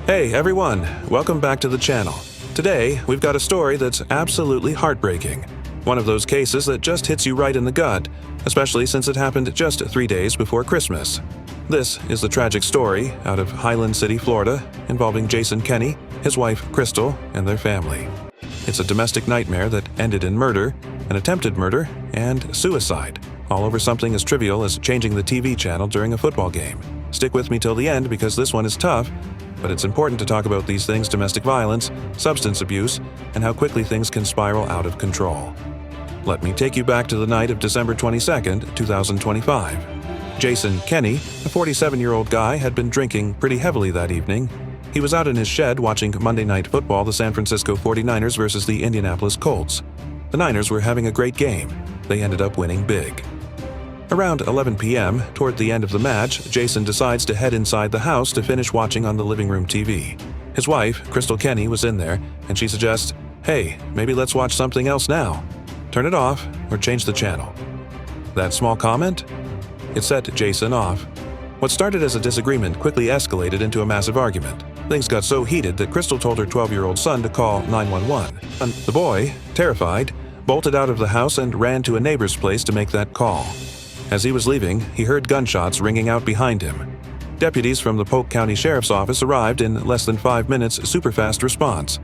Hey everyone, welcome back to the channel. Today, we've got a story that's absolutely heartbreaking. One of those cases that just hits you right in the gut, especially since it happened just 3 days before Christmas. This is the tragic story out of Highland City, Florida, involving Jason Kenney, his wife Crystal, and their family. It's a domestic nightmare that ended in murder, an attempted murder, and suicide, all over something as trivial as changing the TV channel during a football game. Stick with me till the end because this one is tough, but it's important to talk about these things: domestic violence, substance abuse, and how quickly things can spiral out of control. Let me take you back to the night of December 22nd, 2025. Jason Kenney, a 47-year-old guy, had been drinking pretty heavily that evening. He was out in his shed watching Monday Night Football, the San Francisco 49ers versus the Indianapolis Colts. The Niners were having a great game. They ended up winning big. Around 11 p.m., toward the end of the match, Jason decides to head inside the house to finish watching on the living room TV. His wife, Crystal Kenney, was in there, and she suggests, "Hey, maybe let's watch something else now. Turn it off or change the channel." That small comment? It set Jason off. What started as a disagreement quickly escalated into a massive argument. Things got so heated that Crystal told her 12-year-old son to call 911. The boy, terrified, bolted out of the house and ran to a neighbor's place to make that call. As he was leaving, he heard gunshots ringing out behind him. Deputies from the Polk County Sheriff's Office arrived in less than 5 minutes, super-fast response.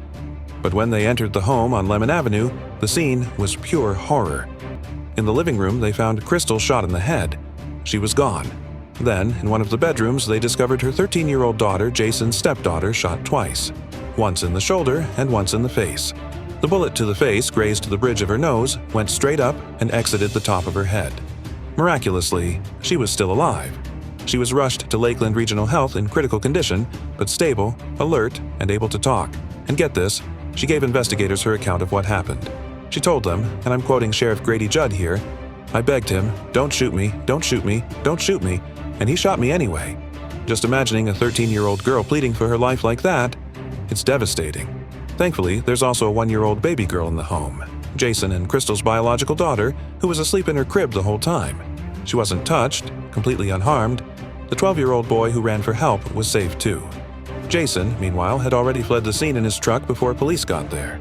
But when they entered the home on Lemon Avenue, the scene was pure horror. In the living room, they found Crystal shot in the head. She was gone. Then, in one of the bedrooms, they discovered her 13-year-old daughter, Jason's stepdaughter, shot twice. Once in the shoulder and once in the face. The bullet to the face grazed the bridge of her nose, went straight up, and exited the top of her head. Miraculously, she was still alive. She was rushed to Lakeland Regional Health in critical condition, but stable, alert, and able to talk. And get this, she gave investigators her account of what happened. She told them, and I'm quoting Sheriff Grady Judd here, "I begged him, don't shoot me, don't shoot me, don't shoot me, and he shot me anyway." Just imagining a 13-year-old girl pleading for her life like that, it's devastating. Thankfully, there's also a 1-year-old baby girl in the home, Jason and Crystal's biological daughter, who was asleep in her crib the whole time. She wasn't touched, completely unharmed. The 12-year-old boy who ran for help was safe too. Jason, meanwhile, had already fled the scene in his truck before police got there.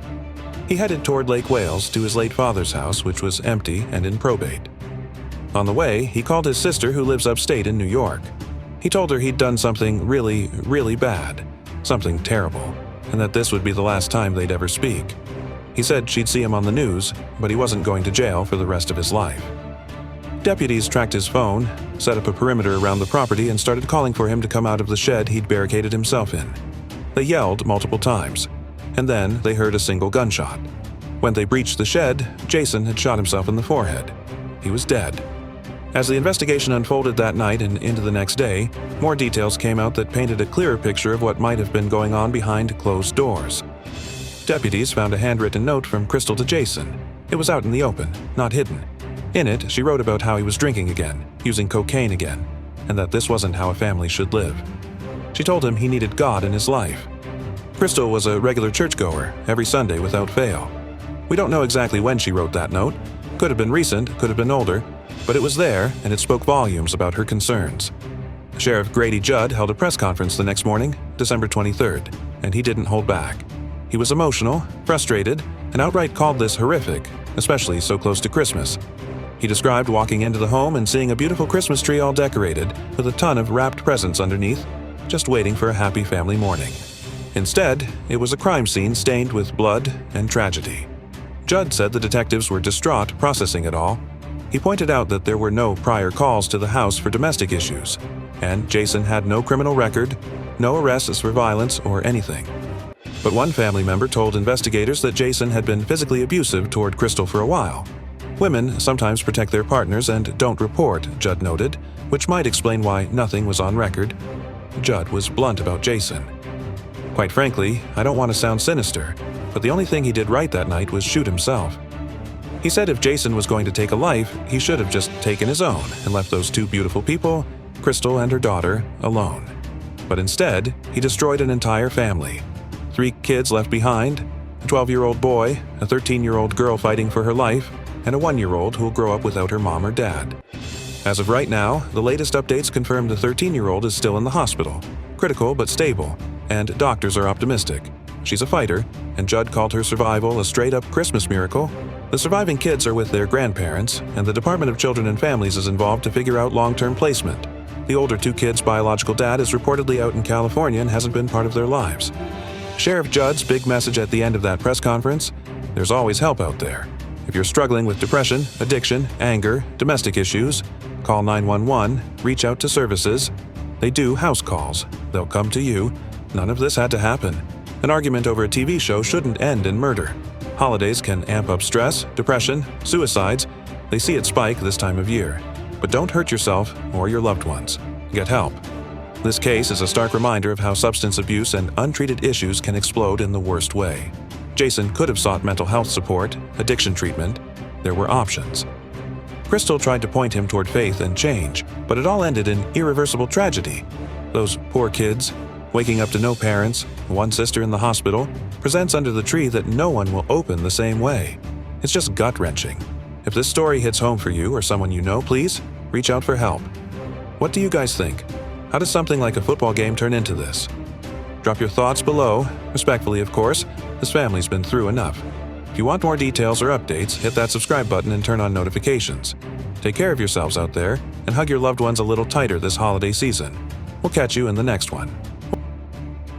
He headed toward Lake Wales to his late father's house, which was empty and in probate. On the way, he called his sister, who lives upstate in New York. He told her he'd done something really, really bad, something terrible, and that this would be the last time they'd ever speak. He said she'd see him on the news, but he wasn't going to jail for the rest of his life. Deputies tracked his phone, set up a perimeter around the property, and started calling for him to come out of the shed he'd barricaded himself in. They yelled multiple times, and then they heard a single gunshot. When they breached the shed, Jason had shot himself in the forehead. He was dead. As the investigation unfolded that night and into the next day, more details came out that painted a clearer picture of what might have been going on behind closed doors. Deputies found a handwritten note from Crystal to Jason. It was out in the open, not hidden. In it, she wrote about how he was drinking again, using cocaine again, and that this wasn't how a family should live. She told him he needed God in his life. Crystal was a regular churchgoer, every Sunday without fail. We don't know exactly when she wrote that note. Could have been recent, could have been older, but it was there, and it spoke volumes about her concerns. Sheriff Grady Judd held a press conference the next morning, December 23rd, and he didn't hold back. He was emotional, frustrated, and outright called this horrific, especially so close to Christmas. He described walking into the home and seeing a beautiful Christmas tree all decorated, with a ton of wrapped presents underneath, just waiting for a happy family morning. Instead, it was a crime scene stained with blood and tragedy. Judd said the detectives were distraught processing it all. He pointed out that there were no prior calls to the house for domestic issues, and Jason had no criminal record, no arrests for violence or anything. But one family member told investigators that Jason had been physically abusive toward Crystal for a while. Women sometimes protect their partners and don't report, Judd noted, which might explain why nothing was on record. Judd was blunt about Jason. "Quite frankly, I don't want to sound sinister, but the only thing he did right that night was shoot himself." He said if Jason was going to take a life, he should have just taken his own and left those two beautiful people, Crystal and her daughter, alone. But instead, he destroyed an entire family. 3 kids left behind, a 12-year-old boy, a 13-year-old girl fighting for her life, and a 1-year-old who will grow up without her mom or dad. As of right now, the latest updates confirm the 13-year-old is still in the hospital, critical but stable, and doctors are optimistic. She's a fighter, and Judd called her survival a straight-up Christmas miracle. The surviving kids are with their grandparents, and the Department of Children and Families is involved to figure out long-term placement. The older two kids' biological dad is reportedly out in California and hasn't been part of their lives. Sheriff Judd's big message at the end of that press conference: there's always help out there. If you're struggling with depression, addiction, anger, domestic issues, call 911, reach out to services. They do house calls. They'll come to you. None of this had to happen. An argument over a TV show shouldn't end in murder. Holidays can amp up stress, depression, suicides. They see it spike this time of year. But don't hurt yourself or your loved ones. Get help. This case is a stark reminder of how substance abuse and untreated issues can explode in the worst way. Jason could have sought mental health support, addiction treatment. There were options. Crystal tried to point him toward faith and change, but it all ended in irreversible tragedy. Those poor kids, waking up to no parents, one sister in the hospital, presents under the tree that no one will open the same way. It's just gut-wrenching. If this story hits home for you or someone you know, please reach out for help. What do you guys think? How does something like a football game turn into this? Drop your thoughts below, respectfully of course. This family's been through enough. If you want more details or updates, hit that subscribe button and turn on notifications. Take care of yourselves out there and hug your loved ones a little tighter this holiday season. We'll catch you in the next one.